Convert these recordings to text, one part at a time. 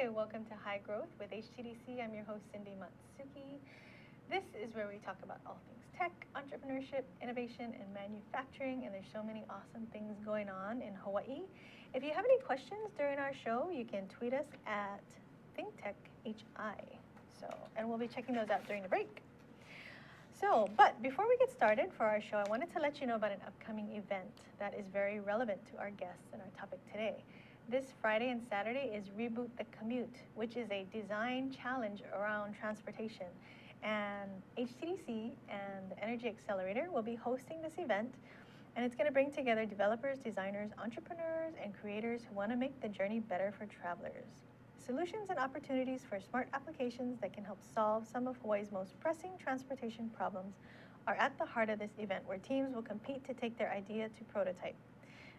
Hi, welcome to High Growth with HTDC. I'm your host, Cindy Matsuki. This is where we talk about all things tech, entrepreneurship, innovation, and manufacturing, and there's so many awesome things going on in Hawaii. If you have any questions during our show, you can tweet us at ThinkTech HI. And we'll be checking those out during the break. But before we get started for our show, I wanted to let you know about an upcoming event that is very relevant to our guests and our topic today. This Friday and Saturday is Reboot the Commute, which is a design challenge around transportation. And HTDC and the Energy Accelerator will be hosting this event, and it's going to bring together developers, designers, entrepreneurs, and creators who want to make the journey better for travelers. Solutions and opportunities for smart applications that can help solve some of Hawaii's most pressing transportation problems are at the heart of this event, where teams will compete to take their idea to prototype.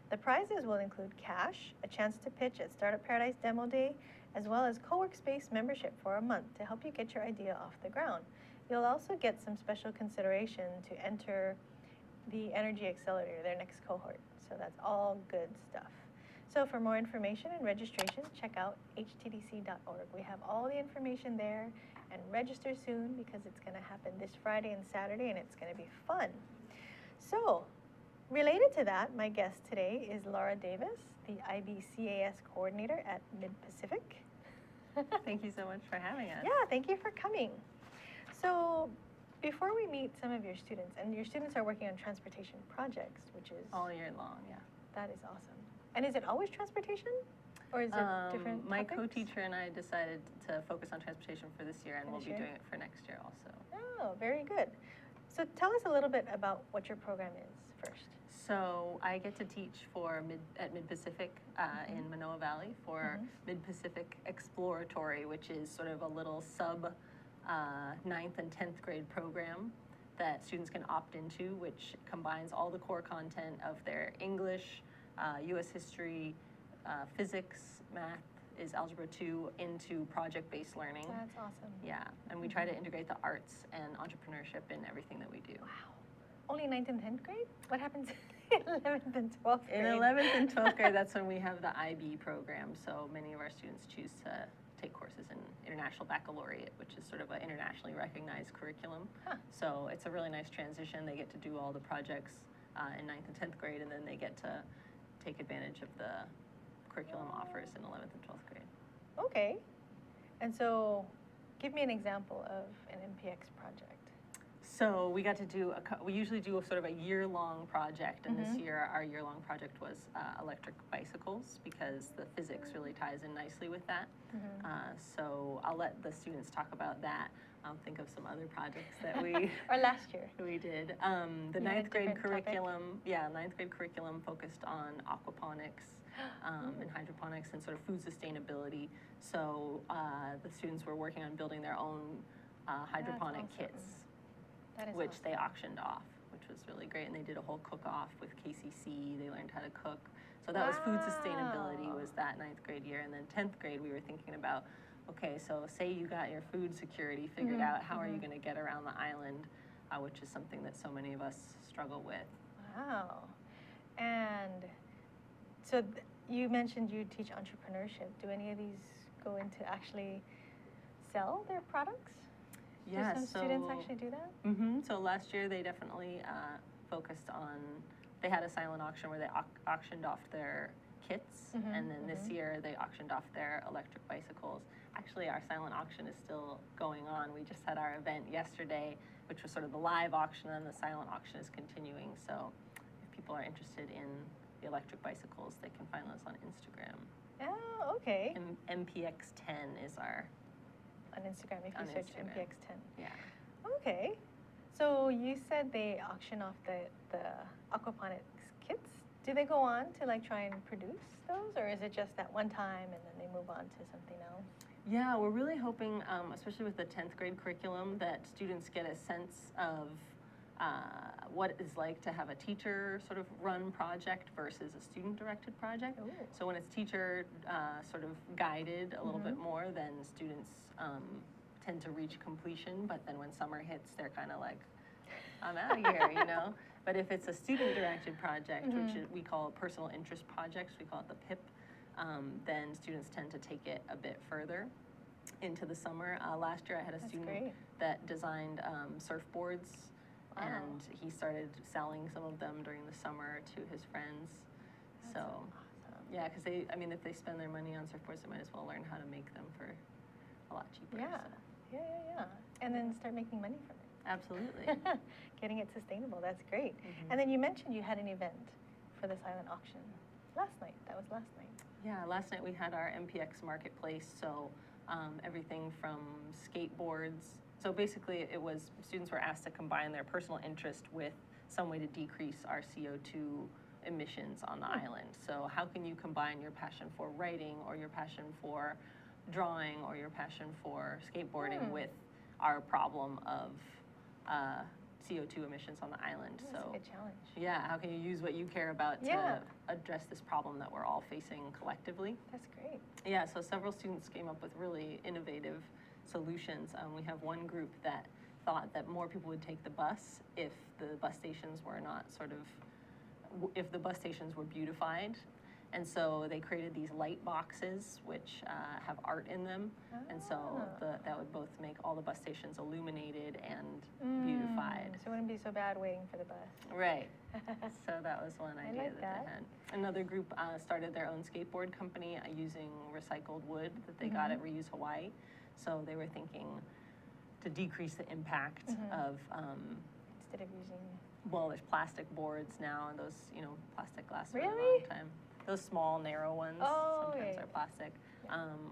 The prizes will include cash, a chance to pitch at Startup Paradise Demo Day, as well as co-workspace membership for a month to help you get your idea off the ground. You'll also get some special consideration to enter the Energy Accelerator, their next cohort. So that's all good stuff. So for more information and registration, check out htdc.org. We have all the information there, and register soon because it's going to happen this Friday and Saturday, and it's going to be fun. So related to that, my guest today is Laura Davis, the IB CAS Coordinator at Mid-Pacific. Thank you so much for having us. Yeah, thank you for coming. So before we meet some of your students, and your students are working on transportation projects, which is all year long, yeah. That is awesome. And is it always transportation, or is there different My topics? co-teacher and I decided to focus on transportation for this year, and we'll be doing it for next year also. Oh, very good. So tell us a little bit about what your program is first. So I get to teach at Mid-Pacific in Manoa Valley for Mid-Pacific Exploratory, which is sort of a little sub 9th and 10th grade program that students can opt into, which combines all the core content of their English, U.S. history, physics, math is Algebra 2 into project-based learning. That's awesome. Yeah, and we try to integrate the arts and entrepreneurship in everything that we do. Wow. Only 9th and 10th grade? What happens in 11th and 12th grade? In 11th and 12th grade, that's when we have the IB program. So many of our students choose to take courses in International Baccalaureate, which is sort of an internationally recognized curriculum. Huh. So it's a really nice transition. They get to do all the projects in 9th and 10th grade, and then they get to take advantage of the curriculum offers in 11th and 12th grade. Okay. And so give me an example of an Mpx project. So we got to do, we usually do a sort of a year-long project, and this year our year-long project was electric bicycles, because the physics really ties in nicely with that. So I'll let the students talk about that. I'll think of some other projects that we or last year we did. The 9th grade curriculum, yeah, 9th grade curriculum focused on aquaponics and hydroponics and sort of food sustainability. So the students were working on building their own hydroponic kits, which they auctioned off, which was really great. And they did a whole cook-off with KCC. They learned how to cook. So that was food sustainability, was that 9th grade year. And then 10th grade, we were thinking about, okay, so say you got your food security figured out, how are you going to get around the island, which is something that so many of us struggle with. Wow. And so you mentioned you teach entrepreneurship. Do any of these go into actually sell their products? Yeah, do some students actually do that? So last year they definitely focused on, they had a silent auction where they auctioned off their kits, and then this year they auctioned off their electric bicycles. Actually, our silent auction is still going on. We just had our event yesterday, which was sort of the live auction, and the silent auction is continuing. So if people are interested in the electric bicycles, they can find us on Instagram. Oh, okay. Mpx 10 is our... On Instagram, if you search Mpx 10. Yeah. Okay. So you said they auction off the aquaponics kits. Do they go on to like try and produce those, or is it just that one time and then they move on to something else? Yeah, we're really hoping, especially with the 10th grade curriculum, that students get a sense of what it's like to have a teacher sort of run project versus a student-directed project. Ooh. So when it's teacher sort of guided a little bit more, then students tend to reach completion, but then when summer hits, they're kind of like, I'm out of here, you know? But if it's a student-directed project, which we call personal interest projects, we call it the PIP, then students tend to take it a bit further into the summer. Last year I had a student that designed surfboards, and he started selling some of them during the summer to his friends. That's awesome. Yeah, because if they spend their money on surfboards, they might as well learn how to make them for a lot cheaper. Yeah, so. yeah. And then start making money from it. Absolutely. Getting it sustainable, that's great. And then you mentioned you had an event for the silent auction last night. That was last night. Yeah, last night we had our Mpx marketplace, so everything from skateboards. So basically students were asked to combine their personal interest with some way to decrease our CO2 emissions on the island. So how can you combine your passion for writing or your passion for drawing or your passion for skateboarding with our problem of CO2 emissions on the island? That's a good challenge. Yeah, how can you use what you care about to address this problem that we're all facing collectively? That's great. Yeah, so several students came up with really innovative solutions. We have one group that thought that more people would take the bus if the bus stations were not if the bus stations were beautified. And so they created these light boxes which have art in them. And so that would both make all the bus stations illuminated and beautified. So it wouldn't be so bad waiting for the bus. Right. So that was one idea like that they had. Another group started their own skateboard company using recycled wood that they got at Reuse Hawaii. So they were thinking to decrease the impact of instead of using. Well, there's plastic boards now, and those plastic last for a long time. Those small, narrow ones sometimes are plastic,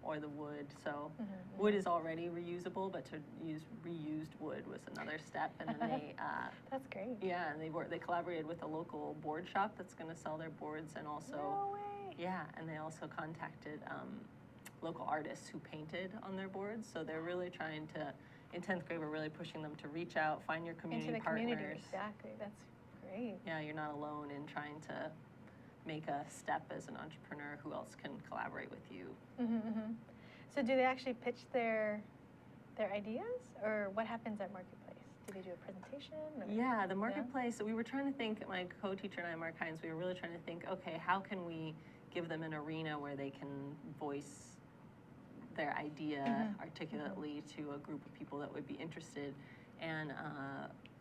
or the wood. So wood is already reusable, but to use reused wood was another step. And then they that's great. Yeah, and they collaborated with a local board shop that's going to sell their boards, and also no way. Yeah, and they also contacted local artists who painted on their boards. So they're really trying to. In 10th grade, we're really pushing them to reach out, find your community partners. Into the community, exactly. That's great. Yeah, you're not alone in trying to make a step as an entrepreneur. Who else can collaborate with you? So do they actually pitch their ideas, or what happens at Marketplace? Do they do a presentation? Or, yeah, the Marketplace, so we were trying to think, my co-teacher and I, Mark Hines, we were really trying to think, okay, how can we give them an arena where they can voice their idea articulately to a group of people that would be interested. And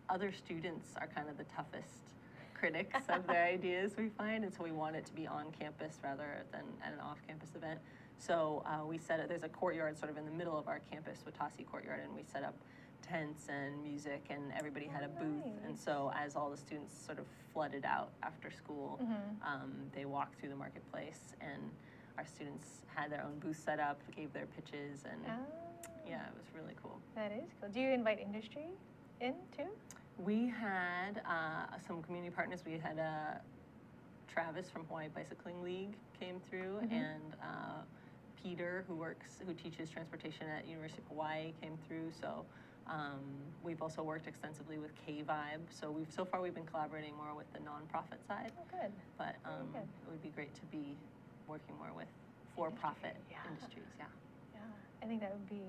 other students are kind of the toughest critics of their ideas, we find, and so we want it to be on campus rather than at an off-campus event. So we set up, there's a courtyard sort of in the middle of our campus, Watasi Courtyard, and we set up tents and music, and everybody had a booth. And so as all the students sort of flooded out after school, they walked through the Marketplace, and our students had their own booth set up, gave their pitches, and yeah, it was really cool. That is cool. Do you invite industry in too? We had some community partners. We had Travis from Hawaii Bicycling League came through, and Peter, who teaches transportation at University of Hawaii, came through. So we've also worked extensively with K-Vibe. So so far we've been collaborating more with the nonprofit side. Oh, good. But it would be great to be working more with for-profit industries. Yeah. Yeah, I think that would be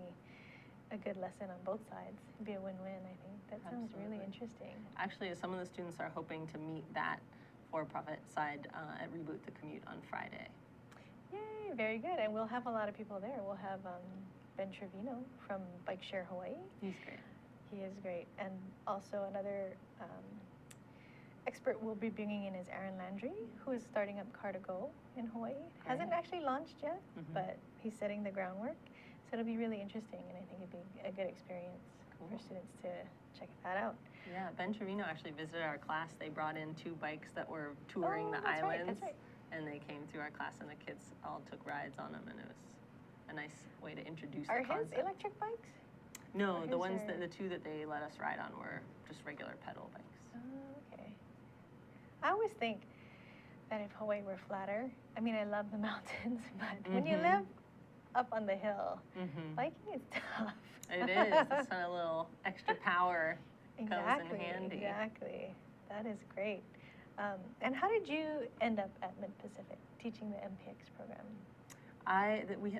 a good lesson on both sides. It'd be a win-win, I think. That sounds really interesting. Actually, some of the students are hoping to meet that for-profit side at Reboot the Commute on Friday. Yay, very good. And we'll have a lot of people there. We'll have Ben Trevino from Bike Share Hawaii. He's great. He is great. And also another expert we'll be bringing in is Aaron Landry, who is starting up Car2Go in Hawaii. Hasn't actually launched yet, but he's setting the groundwork. So it'll be really interesting, and I think it'd be a good experience for students to check that out. Yeah, Ben Trevino actually visited our class. They brought in 2 bikes that were touring the islands, and they came through our class, and the kids all took rides on them, and it was a nice way to introduce the concept. Are his electric bikes? No, the ones the 2 that they let us ride on were just regular pedal bikes. Oh, okay. I always think that if Hawaii were flatter, I mean, I love the mountains, but when you live up on the hill, biking is tough. It is. It's a little extra power comes in handy. Exactly. That is great. And how did you end up at Mid-Pacific teaching the Mpx program?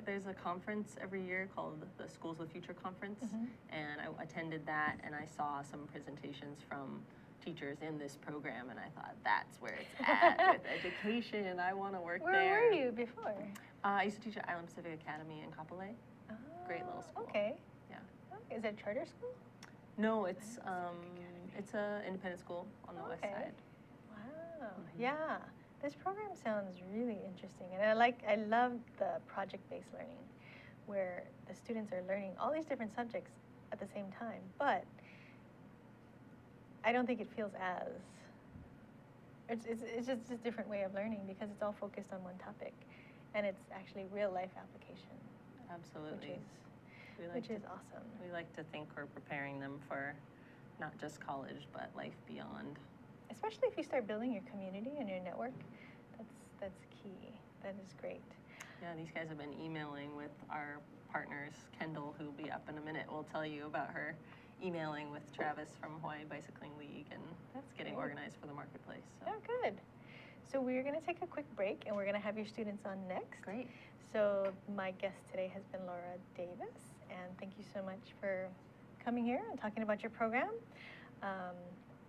There's a conference every year called the Schools of the Future Conference, and I attended that, and I saw some presentations from teachers in this program, and I thought, that's where it's at with education. I want to work there. Where were you before? I used to teach at Island Pacific Academy in Kapolei. Oh, great little school. Okay. Yeah. Okay. Is it a charter school? No, it's a independent school on the west side. Wow. Yeah. This program sounds really interesting, and I love the project-based learning, where the students are learning all these different subjects at the same time. But I don't think it feels as it's just a different way of learning because it's all focused on one topic, and it's actually real life application. Absolutely. Which is awesome. We like to think we're preparing them for not just college, but life beyond. Especially if you start building your community and your network, that's key. That is great. Yeah, these guys have been emailing with our partners. Kendall, who will be up in a minute, will tell you about her emailing with Travis from Hawaii Bicycling League, and that's getting organized for the marketplace. So. Oh, good. So we're going to take a quick break, and we're going to have your students on next. Great. So my guest today has been Laura Davis, and thank you so much for coming here and talking about your program.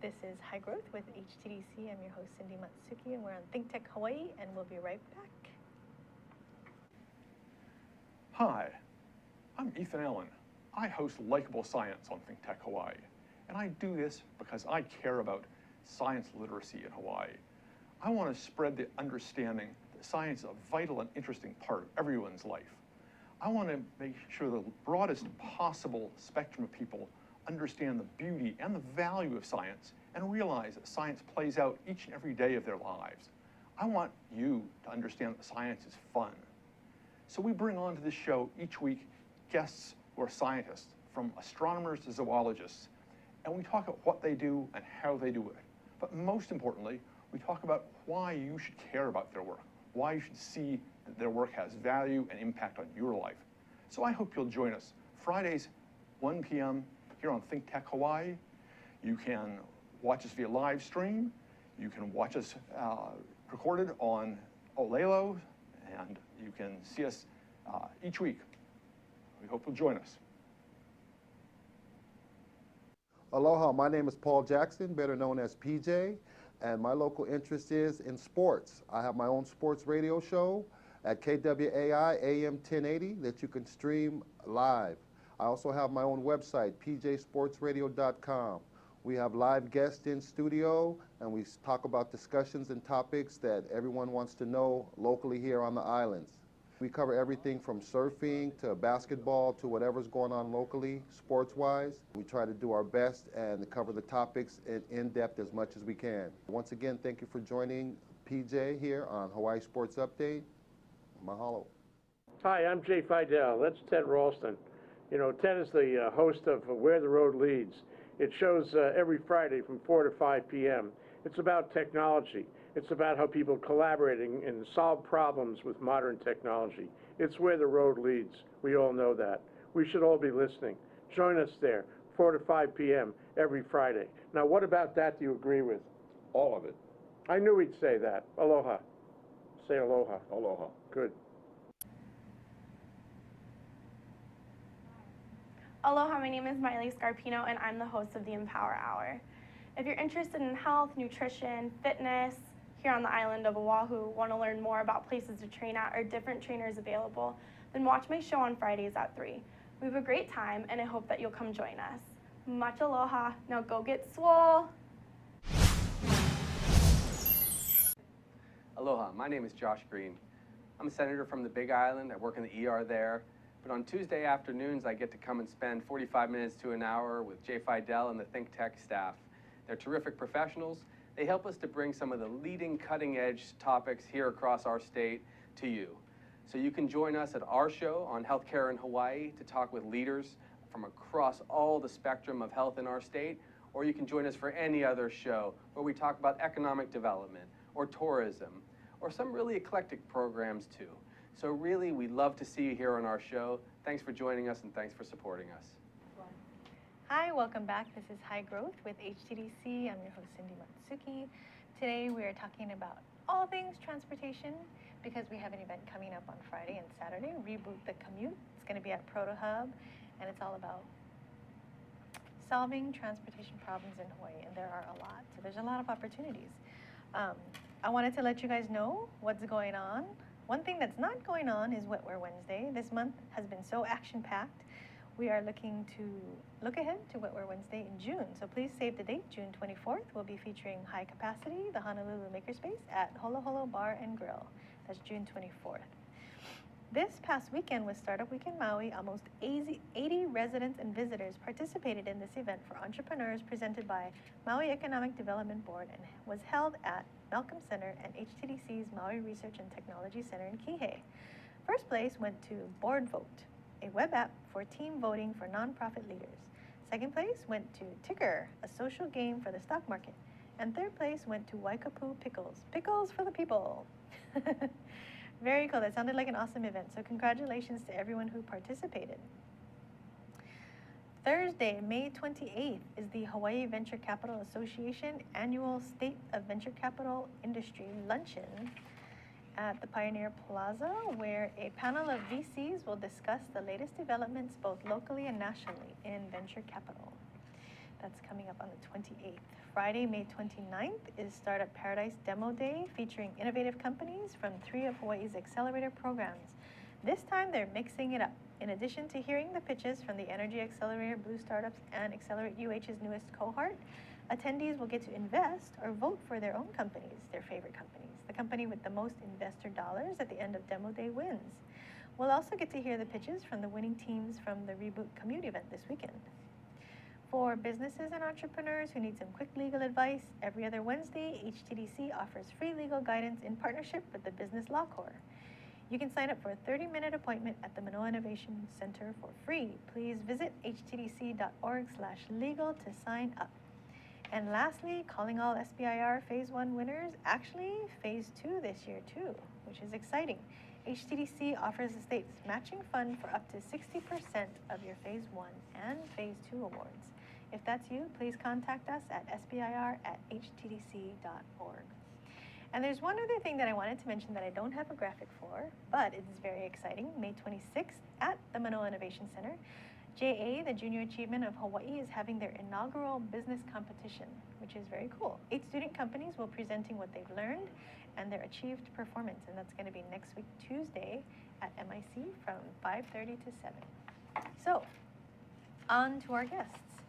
This is High Growth with HTDC. I'm your host, Cindy Matsuki, and we're on ThinkTech Hawaii, and we'll be right back. Hi, I'm Ethan Allen. I host Likeable Science on ThinkTech Hawaii, and I do this because I care about science literacy in Hawaii. I want to spread the understanding that science is a vital and interesting part of everyone's life. I want to make sure the broadest possible spectrum of people understand the beauty and the value of science and realize that science plays out each and every day of their lives. I want you to understand that science is fun. So we bring onto this show each week guests who are scientists, from astronomers to zoologists, and we talk about what they do and how they do it. But most importantly, we talk about why you should care about their work, why you should see that their work has value and impact on your life. So I hope you'll join us Fridays, 1 p.m. here on ThinkTech Hawaii. You can watch us via live stream. You can watch us recorded on Olelo, and you can see us each week. We hope you'll join us. Aloha, my name is Paul Jackson, better known as PJ, and my local interest is in sports. I have my own sports radio show at KWAI AM 1080 that you can stream live. I also have my own website, pjsportsradio.com. We have live guests in studio, and we talk about discussions and topics that everyone wants to know locally here on the islands. We cover everything from surfing to basketball to whatever's going on locally, sports-wise. We try to do our best and cover the topics in depth as much as we can. Once again, thank you for joining PJ here on Hawaii Sports Update. Mahalo. Hi, I'm Jay Fidel. That's Ted Ralston. You know, Ted is the host of Where the Road Leads. It shows every Friday from 4 to 5 p.m. It's about technology. It's about how people collaborating and solve problems with modern technology. It's where the road leads. We all know that. We should all be listening. Join us there, 4 to 5 p.m. every Friday. Now, what about that do you agree with? All of it. I knew he'd say that. Aloha. Say aloha. Aloha. Good. Aloha, my name is Miley Scarpino, and I'm the host of the Empower Hour. If you're interested in health, nutrition, fitness, here on the island of Oahu, want to learn more about places to train at or different trainers available, then watch my show on Fridays at 3. We have a great time, and I hope that you'll come join us. Much aloha. Now go get swole. Aloha, my name is Josh Green. I'm a senator from the Big Island. I work in the ER there. But on Tuesday afternoons, I get to come and spend 45 minutes to an hour with Jay Fidel and the ThinkTech staff. They're terrific professionals. They help us to bring some of the leading cutting-edge topics here across our state to you. So you can join us at our show on healthcare in Hawaii to talk with leaders from across all the spectrum of health in our state, or you can join us for any other show where we talk about economic development or tourism or some really eclectic programs too. So really, we love to see you here on our show. Thanks for joining us and thanks for supporting us. Hi, welcome back. This is High Growth with HTDC. I'm your host, Cindy Matsuki. Today we are talking about all things transportation because we have an event coming up on Friday and Saturday, Reboot the Commute. It's going to be at Proto Hub, and it's all about solving transportation problems in Hawaii, and there are a lot. So there's a lot of opportunities. I wanted to let you guys know what's going on. One thing that's not going on is Wet Wear Wednesday. This month has been so action-packed. We are looking to look ahead to Wet Wear Wednesday in June. So please save the date, June 24th. We'll be featuring High Capacity, the Honolulu Makerspace at Holo Holo Bar and Grill. That's June 24th. This past weekend was Startup Week in Maui. Almost 80 residents and visitors participated in this event for entrepreneurs presented by Maui Economic Development Board and was held at Malcolm Center and HTDC's Maui Research and Technology Center in Kihei. First place went to Board Vote, a web app for team voting for nonprofit leaders. Second place went to Ticker, a social game for the stock market. And third place went to Waikapu Pickles, pickles for the people. Very cool. That sounded like an awesome event. So congratulations to everyone who participated. Thursday, May 28th, is the Hawaii Venture Capital Association Annual State of Venture Capital Industry Luncheon at the Pioneer Plaza, where a panel of VCs will discuss the latest developments both locally and nationally in venture capital. That's coming up on the 28th. Friday, May 29th is Startup Paradise Demo Day, featuring innovative companies from 3 of Hawaii's accelerator programs. This time, they're mixing it up. In addition to hearing the pitches from the Energy Accelerator, Blue Startups, and Accelerate UH's newest cohort, attendees will get to invest or vote for their own companies, their favorite companies. The company with the most investor dollars at the end of Demo Day wins. We'll also get to hear the pitches from the winning teams from the Reboot Commute event this weekend. For businesses and entrepreneurs who need some quick legal advice, every other Wednesday, HTDC offers free legal guidance in partnership with the Business Law Corps. You can sign up for a 30-minute appointment at the Manoa Innovation Center for free. Please visit htdc.org/legal to sign up. And lastly, calling all SBIR Phase 1 winners, actually Phase 2 this year too, which is exciting. HTDC offers the state's matching fund for up to 60% of your Phase 1 and Phase 2 awards. If that's you, please contact us at sbir@htdc.org. And there's one other thing that I wanted to mention that I don't have a graphic for, but it is very exciting. May 26th at the Manoa Innovation Center, JA, the Junior Achievement of Hawaii, is having their inaugural business competition, which is very cool. 8 student companies will be presenting what they've learned and their achieved performance, and that's going to be next week, Tuesday, at MIC from 5:30 to 7. So, on to our guests.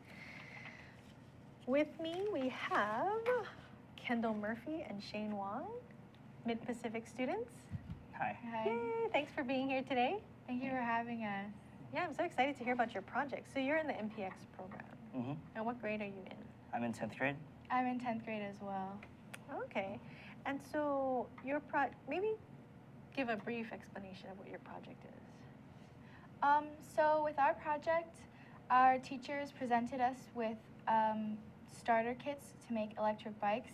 With me, we have Kendall Murphy and Shane Wong, Mid-Pacific students. Hi. Hi. Yay, thanks for being here today. Thank you for having us. Yeah, I'm so excited to hear about your project. So you're in the Mpx program. Mm-hmm. And what grade are you in? I'm in 10th grade. I'm in 10th grade as well. Okay. And so your maybe give a brief explanation of what your project is. So with our project, our teachers presented us with starter kits to make electric bikes.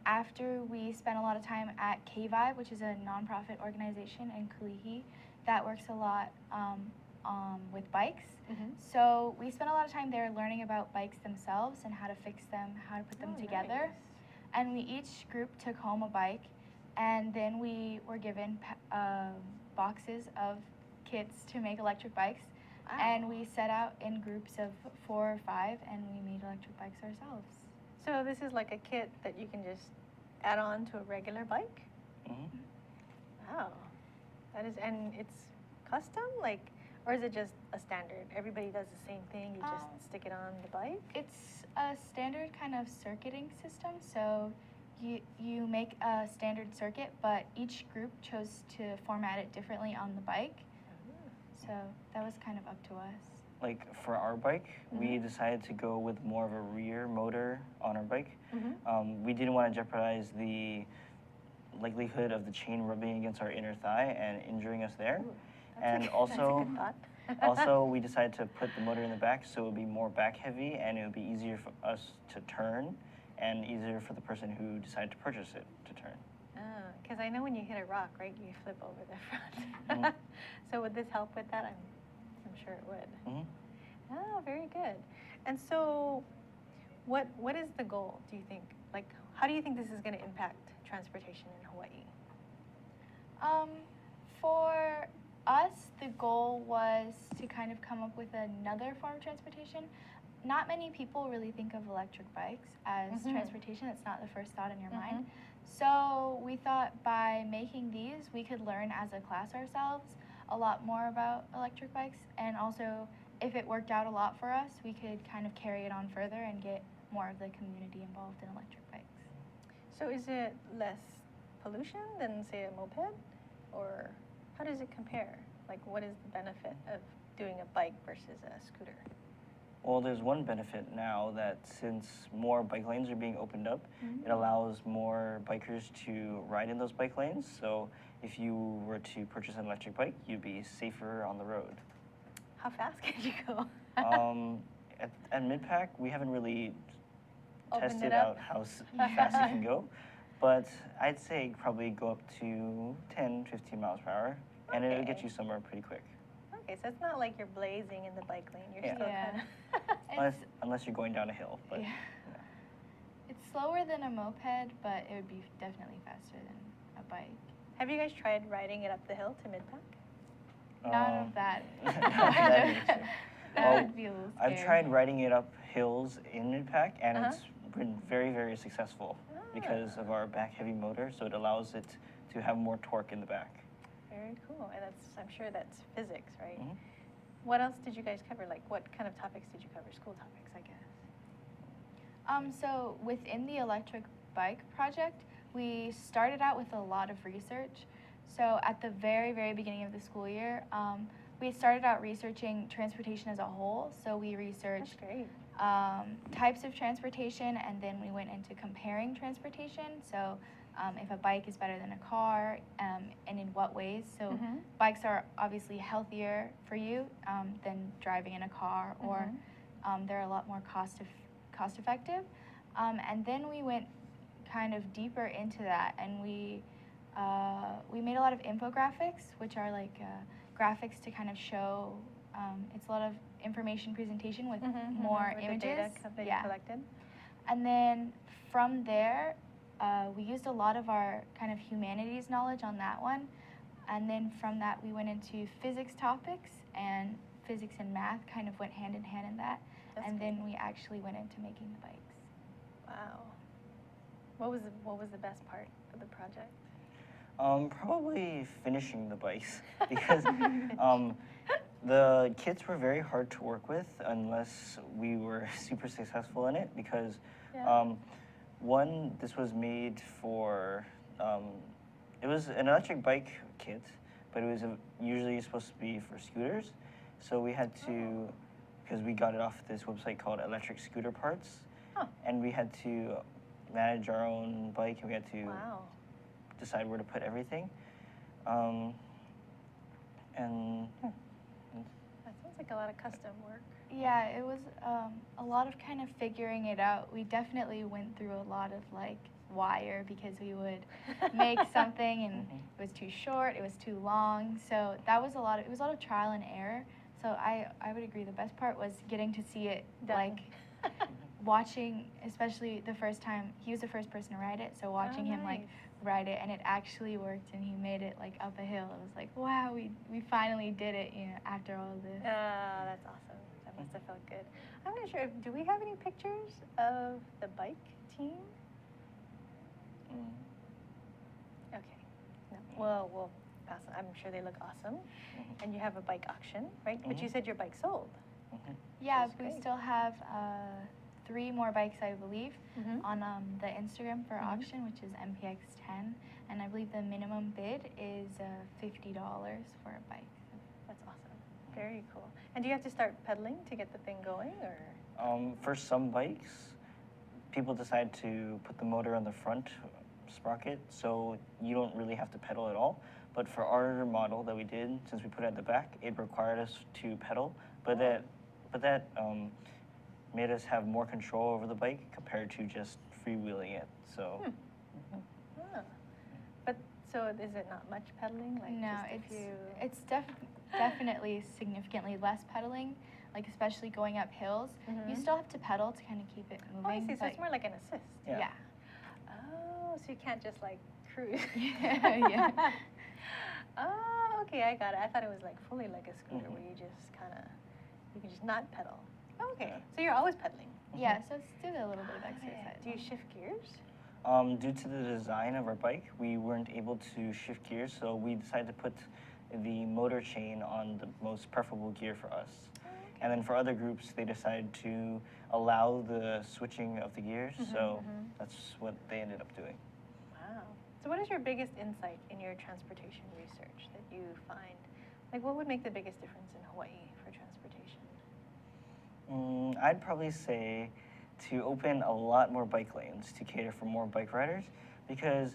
After we spent a lot of time at K-Vibe, which is a nonprofit organization in Kalihi that works a lot with bikes. Mm-hmm. So we spent a lot of time there learning about bikes themselves and how to fix them, how to put them together. Nice. And we each group took home a bike, and then we were given boxes of kits to make electric bikes. Wow. And we set out in groups of 4 or 5, and we made electric bikes ourselves. So this is like a kit that you can just add on to a regular bike? Mm-hmm. Wow. That is, and it's custom, like, or is it just a standard? Everybody does the same thing, you just stick it on the bike? It's a standard kind of circuiting system, so you make a standard circuit, but each group chose to format it differently on the bike. So that was kind of up to us. Like for our bike, we decided to go with more of a rear motor on our bike. Mm-hmm. We didn't want to jeopardize the likelihood of the chain rubbing against our inner thigh and injuring us there. Ooh, And that's a also, good thought. also we decided to put the motor in the back so it would be more back heavy and it would be easier for us to turn and easier for the person who decided to purchase it to turn. Because I know when you hit a rock, right, you flip over the front. Mm-hmm. So would this help with that? I'm sure it would. Mm-hmm. Oh, very good. And so what is the goal, do you think? Like, how do you think this is going to impact transportation in Hawaii? For us, the goal was to kind of come up with another form of transportation. not many people really think of electric bikes as transportation. It's not the first thought in your mind. So we thought by making these, we could learn as a class ourselves a lot more about electric bikes. And also, if it worked out a lot for us, we could kind of carry it on further and get more of the community involved in electric bikes. So is it less pollution than, say, a moped? Or how does it compare? Like, what is the benefit of doing a bike versus a scooter? Well, there's one benefit now that since more bike lanes are being opened up, it allows more bikers to ride in those bike lanes. So if you were to purchase an electric bike, you'd be safer on the road. How fast can you go? At Mid-Pac, we haven't really Opened tested it up? out how fast it can go, but I'd say probably go up to 10, 15 miles per hour, and it'll get you somewhere pretty quick. Okay, so it's not like you're blazing in the bike lane. You're still Yeah. kind of... Unless you're going down a hill. But, Yeah. It's slower than a moped, but it would be definitely faster than a bike. Have you guys tried riding it up the hill to Mid-Pac? None of that. Not that nature. That Well, would be a little I've scary. tried riding it up hills in Mid-Pac, and it's been very, very successful because of our back heavy motor, so it allows it to have more torque in the back. Very cool. And that's, I'm sure that's physics, right? Mhm. What else did you guys cover? Like, what kind of topics did you cover? School topics, I guess. So within the electric bike project, we started out with a lot of research. So at the very, very beginning of the school year, we started out researching transportation as a whole. So we researched That's great. types of transportation, and then we went into comparing transportation. So if a bike is better than a car, and in what ways. So bikes are obviously healthier for you than driving in a car, or they're a lot more cost effective. And then we went kind of deeper into that, and we made a lot of infographics, which are like graphics to kind of show. It's a lot of information presentation with more With images. the data that you collected. And then from there, we used a lot of our kind of humanities knowledge on that one. And then from that, we went into physics topics, and physics and math kind of went hand in hand in that. That's and great. then we actually went into making the bikes. Wow. What was the best part of the project? Probably finishing the bikes because the kits were very hard to work with unless we were super successful in it because one, this was made for, it was an electric bike kit, but it was usually supposed to be for scooters. So we had to, because we got it off this website called Electric Scooter Parts, and we had to manage our own bike, and we had to decide where to put everything. And yeah. That sounds like a lot of custom work. Yeah, it was a lot of kind of figuring it out. We definitely went through a lot of like wire because we would make something and it was too short, it was too long. So that was it was a lot of trial and error. So I would agree the best part was getting to see it Done. like watching, especially the first time, he was the first person to ride it, so watching him like ride it and it actually worked and he made it like up a hill. It was like, wow, we finally did it, you know, after all of this. That's awesome. That must have felt good. I'm not sure, do we have any pictures of the bike team? Okay. No. Well, we'll pass. I'm sure they look awesome. And you have a bike auction, right? But you said your bike sold. Yeah, That's we great. still have 3 more bikes, I believe, on the Instagram for auction, which is Mpx 10, and I believe the minimum bid is $50 for a bike. That's awesome. Very cool. And do you have to start pedaling to get the thing going, or? For some bikes, people decide to put the motor on the front sprocket, so you don't really have to pedal at all. But for our model that we did, since we put it at the back, it required us to pedal, but that made us have more control over the bike compared to just freewheeling it. So. But so is it not much pedaling? Like No, just it's definitely significantly less pedaling, like especially going up hills. You still have to pedal to kind of keep it moving. Oh, I see. So but it's more like an assist. yeah. Oh, so you can't just like cruise. Yeah. Oh, okay, I got it. I thought it was like fully like a scooter where you just kind of, you can just not pedal. Oh, okay, so you're always pedaling. Yeah, so it's still a little bit of exercise. Do you shift gears? Due to the design of our bike, we weren't able to shift gears, so we decided to put the motor chain on the most preferable gear for us. And then for other groups, they decided to allow the switching of the gears, so that's what they ended up doing. Wow. So what is your biggest insight in your transportation research that you find? Like, what would make the biggest difference in Hawaii for transportation? I'd probably say to open a lot more bike lanes to cater for more bike riders, because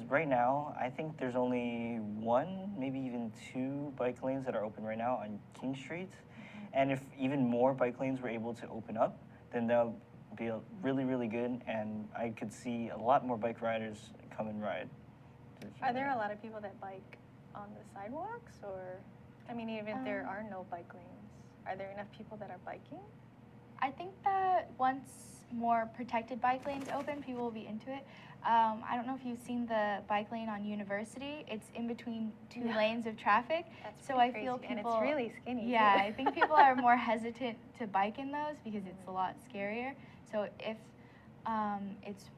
right now I think there's only one, maybe even two bike lanes that are open right now on King Street, and if even more bike lanes were able to open up, then that would be really, really good, and I could see a lot more bike riders come and ride. Are there a lot of people that bike on the sidewalks, or, I mean, even if there are no bike lanes, are there enough people that are biking? I think that once more protected bike lanes open, people will be into it. I don't know if you've seen the bike lane on University. It's in between two lanes of traffic. That's so I crazy. feel people. And it's really skinny. Yeah, I think people are more hesitant to bike in those because it's a lot scarier. So if it's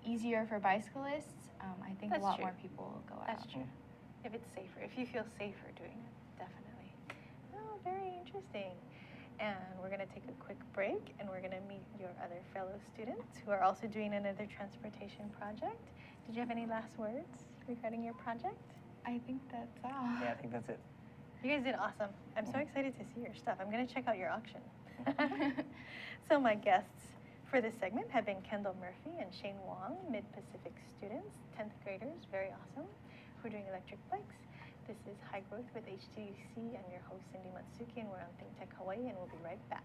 easier for bicyclists, I think That's a lot true. more people will go out. That's true. If it's safer, if you feel safer doing it, definitely. Oh, very interesting. And we're going to take a quick break, and we're going to meet your other fellow students who are also doing another transportation project. Did you have any last words regarding your project? I think that's all. Yeah, I think that's it. You guys did awesome. I'm so excited to see your stuff. I'm going to check out your auction. So my guests for this segment have been Kendall Murphy and Shane Wong, Mid-Pacific students, 10th graders, very awesome, who are doing electric bikes. This is High Growth with HTDC. I'm your host, Cindy Matsuki, and we're on ThinkTech Hawaii, and we'll be right back.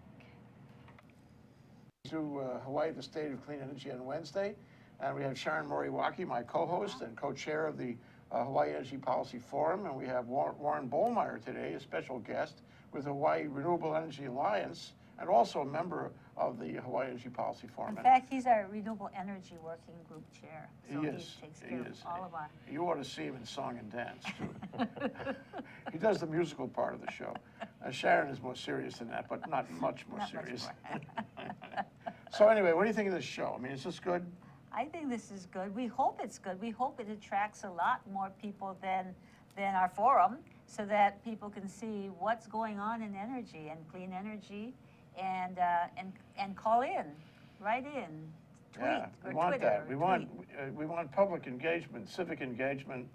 To Hawaii, the State of Clean Energy on Wednesday, and we have Sharon Moriwaki, my co-host and co-chair of the Hawaii Energy Policy Forum, and we have Warren Bohlmeyer today, a special guest with the Hawaii Renewable Energy Alliance, and also a member of the Hawaii Energy Policy Forum. In fact, he's our Renewable Energy Working Group Chair, so he takes care of all of our... You ought to see him in song and dance, too. He does the musical part of the show. Sharon is more serious than that, but not much more serious. So anyway, what do you think of this show? I mean, is this good? I think this is good. We hope it's good. We hope it attracts a lot more people than our forum, so that people can see what's going on in energy and clean energy, and call in, write in, tweet, Yeah, we want that. We want public engagement, civic engagement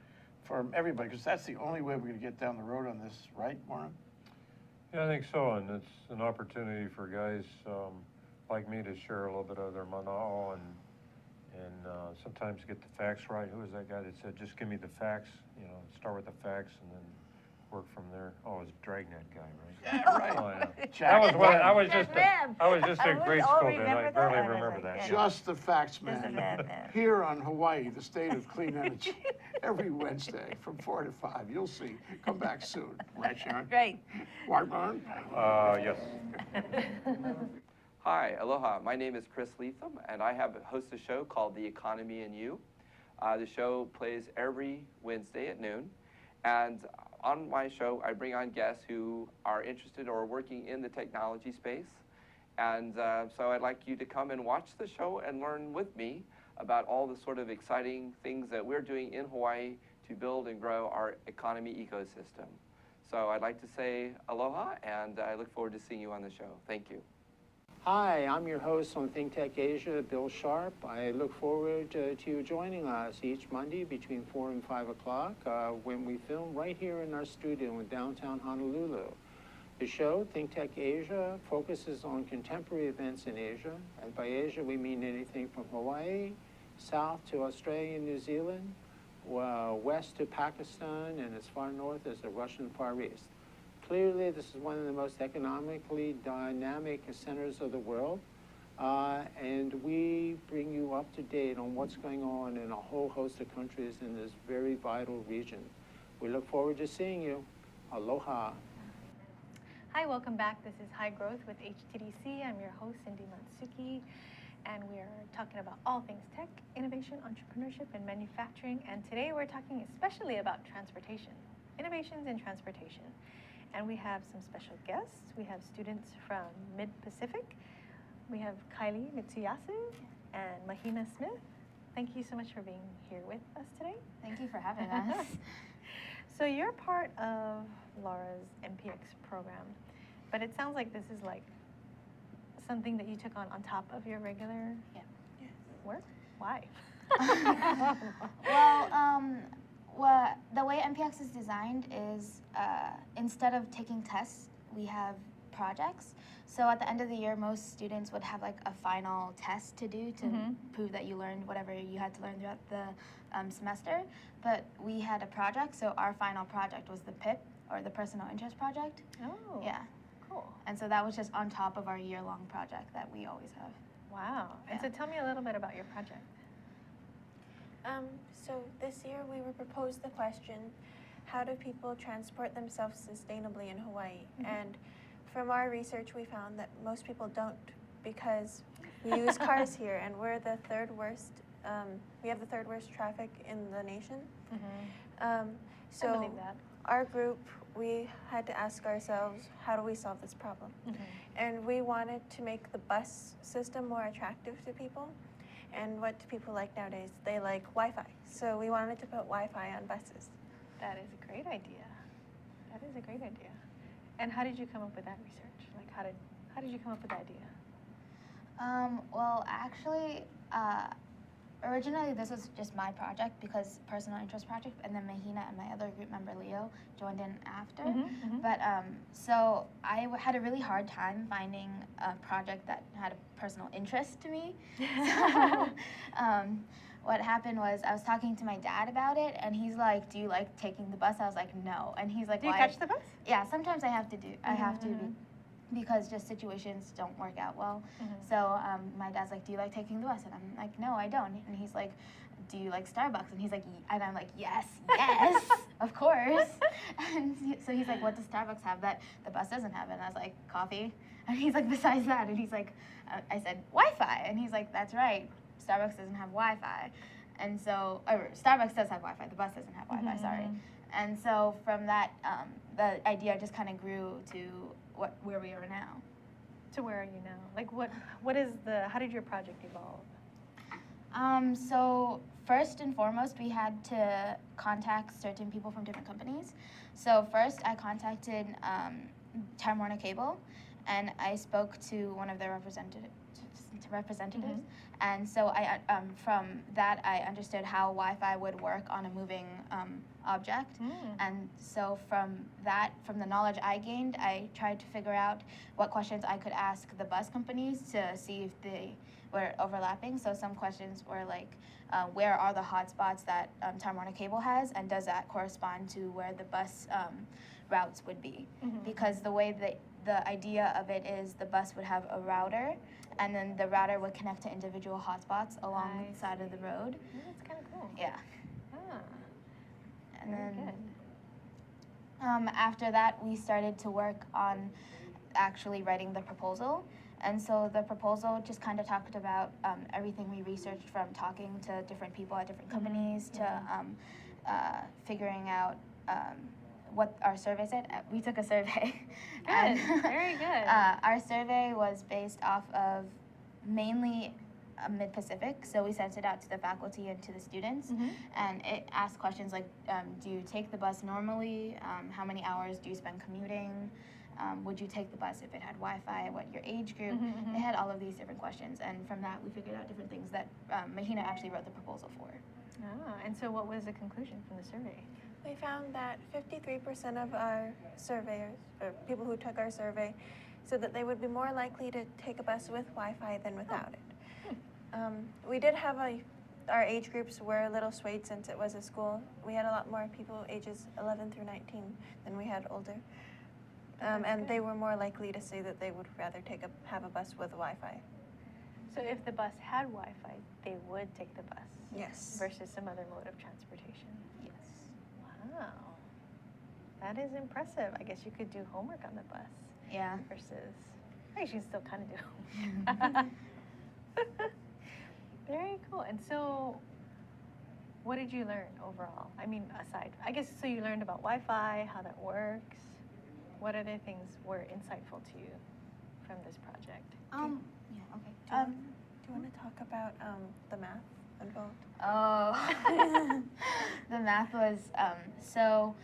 from everybody, because that's the only way we're going to get down the road on this, right, Warren? Yeah, I think so, and it's an opportunity for guys like me to share a little bit of their mana'o and sometimes get the facts right. Who was that guy that said, just give me the facts, you know, start with the facts and then work from there? Oh, it was Dragnet guy, right? Yeah, right. Oh, yeah. That was what I was just in grade school then. I barely remember that. Just the facts, man. man. Here on Hawaii, the State of Clean Energy, every Wednesday from 4 to 5. You'll see. Come back soon. Right, Sharon? Right. Warren? Yes. Hi, aloha. My name is Chris Leatham, and I host a show called The Economy and You. The show plays every Wednesday at noon, and on my show, I bring on guests who are interested or working in the technology space. And so I'd like you to come and watch the show and learn with me about all the sort of exciting things that we're doing in Hawaii to build and grow our economy ecosystem. So I'd like to say aloha, and I look forward to seeing you on the show. Thank you. Hi, I'm your host on ThinkTech Asia, Bill Sharp. I look forward to you joining us each Monday between 4 and 5 o'clock when we film right here in our studio in downtown Honolulu. The show, ThinkTech Asia, focuses on contemporary events in Asia. And by Asia, we mean anything from Hawaii, south to Australia and New Zealand, west to Pakistan, and as far north as the Russian Far East. Clearly, this is one of the most economically dynamic centers of the world, and we bring you up to date on what's going on in a whole host of countries in this very vital region. We look forward to seeing you. Aloha. Hi, welcome back. This is High Growth with HTDC. I'm your host, Cindy Matsuki, and we are talking about all things tech, innovation, entrepreneurship, and manufacturing. And today we're talking especially about transportation, innovations in transportation. And we have some special guests. We have students from Mid-Pacific. We have Kailee, Mitsuyasu, and Mahina Smith. Thank you so much for being here with us today. Thank you for having us. So you're part of Laura's Mpx program, but it sounds like this is like something that you took on top of your regular work? Why? Well, the way Mpx is designed is instead of taking tests, we have projects. So at the end of the year, most students would have like a final test to do to prove that you learned whatever you had to learn throughout the semester. But we had a project, so our final project was the PIP, or the Personal Interest Project. Oh, yeah. Cool. And so that was just on top of our year-long project that we always have. Wow. And so tell me a little bit about your project. So this year we were proposed the question, how do people transport themselves sustainably in Hawaii? And from our research, we found that most people don't, because we use cars here, and we're the third worst. We have the third worst traffic in the nation. So I believe that. Our group, we had to ask ourselves, how do we solve this problem? And we wanted to make the bus system more attractive to people. And what do people like nowadays? They like Wi-Fi. So we wanted to put Wi-Fi on buses. That is a great idea. That is a great idea. And how did you come up with that research? Like, how did you come up with the idea? Well, actually, originally this was just my project because Personal Interest Project, and then Mahina and my other group member Leo joined in after. But so I had a really hard time finding a project that had a personal interest to me. So, what happened was I was talking to my dad about it, and he's like, "Do you like taking the bus?" I was like, "No," and he's like, "Do you "Why?" catch the bus? Yeah, sometimes I have to because just situations don't work out well. So my dad's like, "Do you like taking the bus?" And I'm like, "No, I don't." And he's like, "Do you like Starbucks?" And he's like, and I'm like, "Yes, yes, of course." And so he's like, "What does Starbucks have that the bus doesn't have?" And I was like, "Coffee." And he's like, "Besides that," and he's like, I said, "Wi-Fi." And he's like, "That's right, Starbucks doesn't have Wi-Fi." And so, or Starbucks does have Wi-Fi, the bus doesn't have Wi-Fi, sorry. And so from that, the idea just kind of grew to where we are now. To where are you now? Like, what is how did your project evolve? So first and foremost, we had to contact certain people from different companies. So first, I contacted Time Warner Cable, and I spoke to one of their representatives. And so from that, I understood how Wi-Fi would work on a moving object. And so from the knowledge I gained, I tried to figure out what questions I could ask the bus companies to see if they were overlapping. So some questions were like, where are the hotspots that Time Warner Cable has, and does that correspond to where the bus routes would be? Because the way that the idea of it is the bus would have a router, and then the router would connect to individual hotspots along the side of the road. That's kind of cool. Yeah. And Very then good. after that, we started to work on actually writing the proposal. And so the proposal just kind of talked about everything we researched, from talking to different people at different companies to figuring out what our survey said. We took a survey. Good, very good. Our survey was based off of mainly Mid-Pacific, so we sent it out to the faculty and to the students, and it asked questions like, do you take the bus normally? How many hours do you spend commuting? Would you take the bus if it had Wi-Fi? What your age group? It had all of these different questions, and from that we figured out different things that Mahina actually wrote the proposal for. And so what was the conclusion from the survey? We found that 53% of our surveyors, or people who took our survey, said that they would be more likely to take a bus with Wi-Fi than without it. We did have our age groups were a little swayed since it was a school. We had a lot more people ages 11 through 19 than we had older. And they were more likely to say that they would rather have a bus with Wi-Fi. So if the bus had Wi-Fi, they would take the bus? Yes. Versus some other mode of transportation? Yes. Wow. That is impressive. I guess you could do homework on the bus. Yeah. Versus, I guess you can still kind of do homework. Very cool. And so, what did you learn overall? I mean, aside, I guess, so you learned about Wi-Fi, how that works. what other things were insightful to you from this project? Yeah, okay. Do you want to talk about the math involved? Oh, the math was, so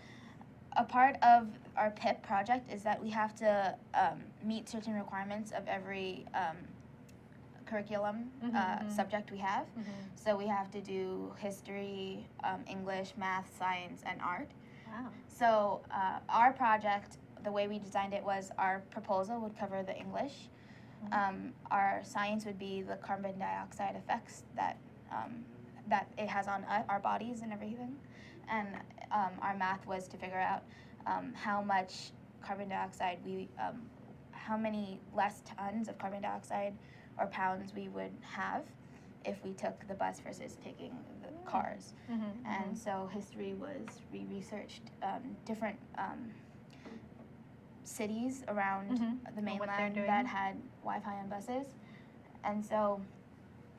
a part of our PIP project is that we have to meet certain requirements of every curriculum subject we have. So we have to do history, English, math, science, and art. Wow. So our project, the way we designed it was our proposal would cover the English. Our science would be the carbon dioxide effects that it has on our bodies and everything. And our math was to figure out how much carbon dioxide how many less tons of carbon dioxide or pounds we would have if we took the bus versus taking the cars. And so history was, we researched different cities around the mainland that had Wi-Fi on buses. And so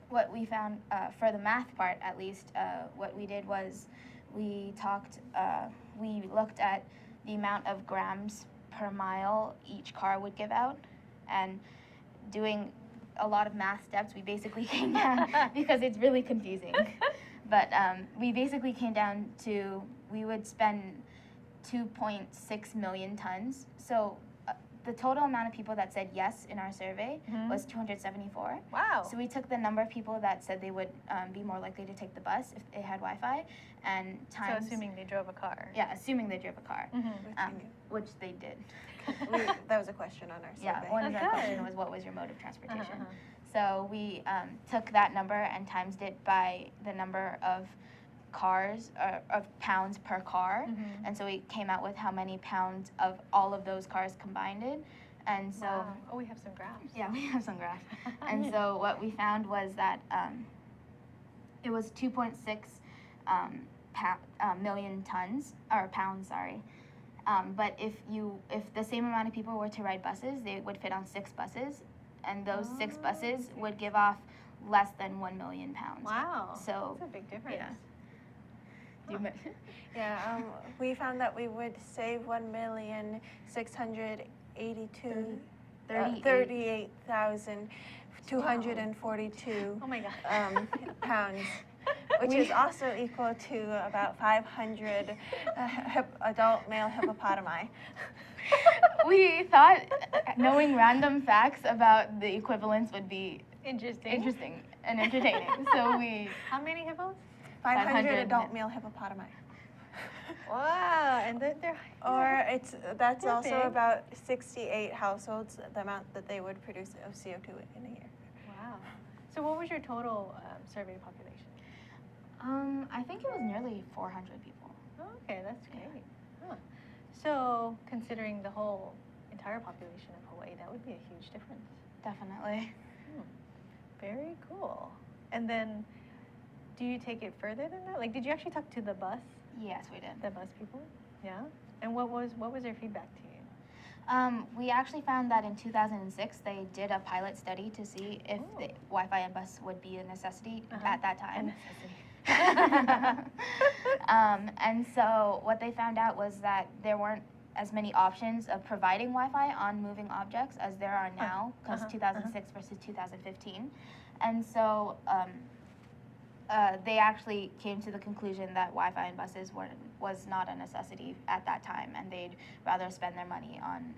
what we found for the math part, at least, what we did was we looked at the amount of grams per mile each car would give out, and doing a lot of math steps, we basically came down, because it's really confusing, but we basically came down to, we would spend 2.6 million tons. So the total amount of people that said yes in our survey was 274. Wow. So we took the number of people that said they would be more likely to take the bus if they had Wi-Fi, and times... So assuming they drove a car. Yeah, assuming they drove a car, which they did. That was a question on our survey. Yeah, one of our questions was, what was your mode of transportation? So we took that number and times it by the number of cars, of pounds per car, and so we came out with how many pounds of all of those cars combined it. And so oh, we have some graphs. Yeah, we have some graphs. And so what we found was that it was 2.6 million tons, or pounds, sorry. But if the same amount of people were to ride buses, they would fit on 6 buses, and those 6 buses would give off less than 1 million pounds. Wow. So that's a big difference. Yeah. Yeah, we found that we would save 1,638,242 oh my God. pounds, which is also equal to about 500 adult male hippopotami. We thought knowing random facts about the equivalence would be interesting and entertaining. So we... How many hippos? 500 adult male hippopotami. Wow, and they're... Or that's they're also big. about 68 households, the amount that they would produce of CO2 in a year. Wow. So what was your total survey population? I think it was nearly 400 people. Oh, okay, that's great. Huh. So considering the whole entire population of Hawaii, that would be a huge difference. Definitely. Very cool. And then, do you take it further than that? Like, did you actually talk to the bus? Yes, we did. The bus people? Yeah? And what was their feedback to you? We actually found that in 2006, they did a pilot study to see if the Wi-Fi on bus would be a necessity at that time. And so what they found out was that there weren't as many options of providing Wi-Fi on moving objects as there are now, because 2006 versus 2015. And so they actually came to the conclusion that Wi-Fi in buses was not a necessity at that time, and they'd rather spend their money on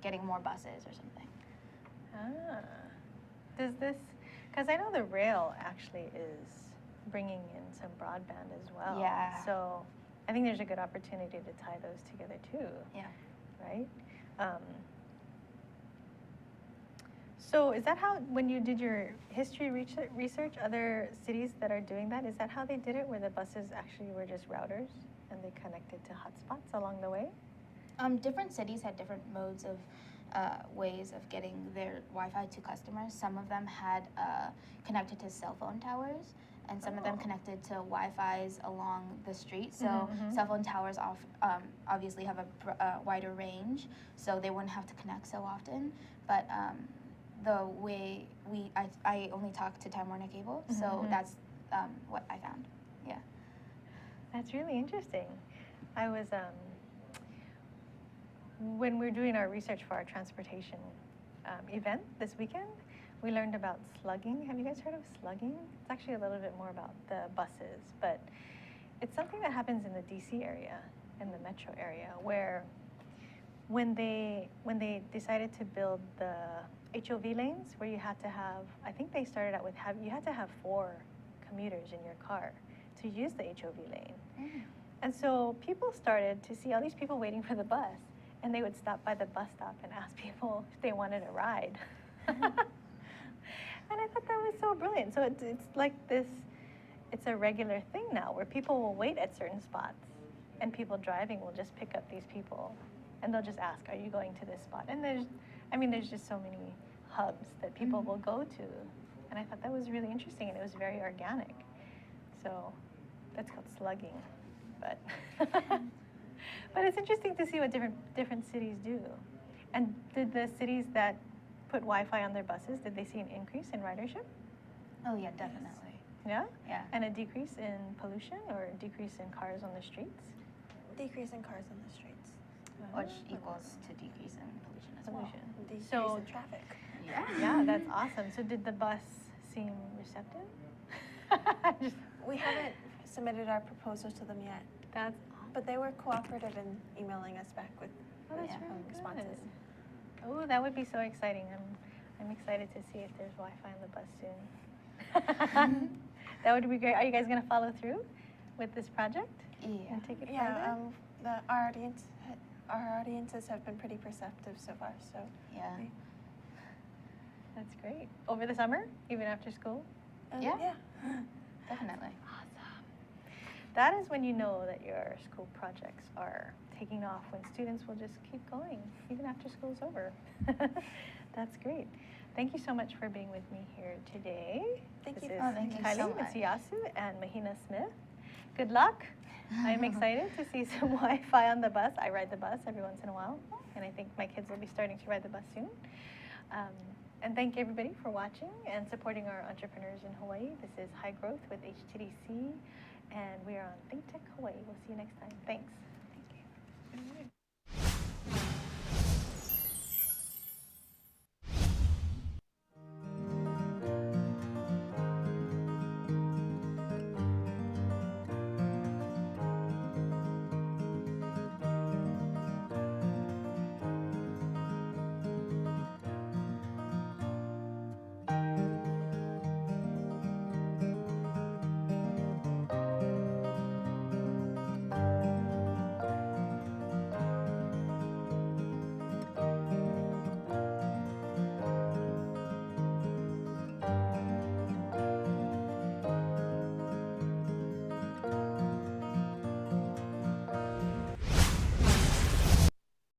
getting more buses or something. Does this, because I know the rail actually is bringing in some broadband as well. Yeah. So I think there's a good opportunity to tie those together too. Yeah. Right? So is that how, when you did your history research, other cities that are doing that, is that how they did it, where the buses actually were just routers and they connected to hotspots along the way? Different cities had different modes of ways of getting their Wi-Fi to customers. Some of them had connected to cell phone towers, and some of them connected to Wi-Fi's along the street. So cell phone towers obviously have a wider range, so they wouldn't have to connect so often. But the way I only talked to Time Warner Cable, so that's what I found. Yeah. That's really interesting. I was when we're doing our research for our transportation event this weekend, we learned about slugging. Have you guys heard of slugging? It's actually a little bit more about the buses, but it's something that happens in the DC area, in the metro area, where when they decided to build the HOV lanes, where you had to have, I think they started out with you had to have 4 commuters in your car to use the HOV lane. Mm. And so people started to see all these people waiting for the bus, and they would stop by the bus stop and ask people if they wanted a ride. And I thought that was so brilliant. So it's like this, it's a regular thing now where people will wait at certain spots, and people driving will just pick up these people, and they'll just ask, are you going to this spot? And there's just so many hubs that people will go to. And I thought that was really interesting, and it was very organic. So that's called slugging. But but it's interesting to see what different cities do. And did the cities that put Wi-Fi on their buses, did they see an increase in ridership? Oh yeah, definitely. Yeah? Yeah. And a decrease in pollution or a decrease in cars on the streets? Decrease in cars on the streets. Which equals to decrease in pollution as well. Decrease So in traffic. Yeah. Yeah, that's awesome. So did the bus seem receptive? We haven't submitted our proposals to them yet. But they were cooperative in emailing us back with responses. Oh, that would be so exciting. I'm excited to see if there's Wi-Fi on the bus soon. That would be great. Are you guys going to follow through with this project? Yeah. And take it Yeah, further? our audiences have been pretty perceptive so far, so. Yeah. That's great. Over the summer, even after school? Yeah. Yeah. Definitely. Awesome. That is when you know that your school projects are taking off, when students will just keep going, even after school's over. That's great. Thank you so much for being with me here today. Thank you. Thank you so Kailee, much. Mitsuyasu, and Mahina Smith. Good luck. I'm excited to see some Wi-Fi on the bus. I ride the bus every once in a while, and I think my kids will be starting to ride the bus soon. And thank everybody for watching and supporting our entrepreneurs in Hawaii. This is High Growth with HTDC, and we are on ThinkTech Hawaii. We'll see you next time. Thanks. Thank you.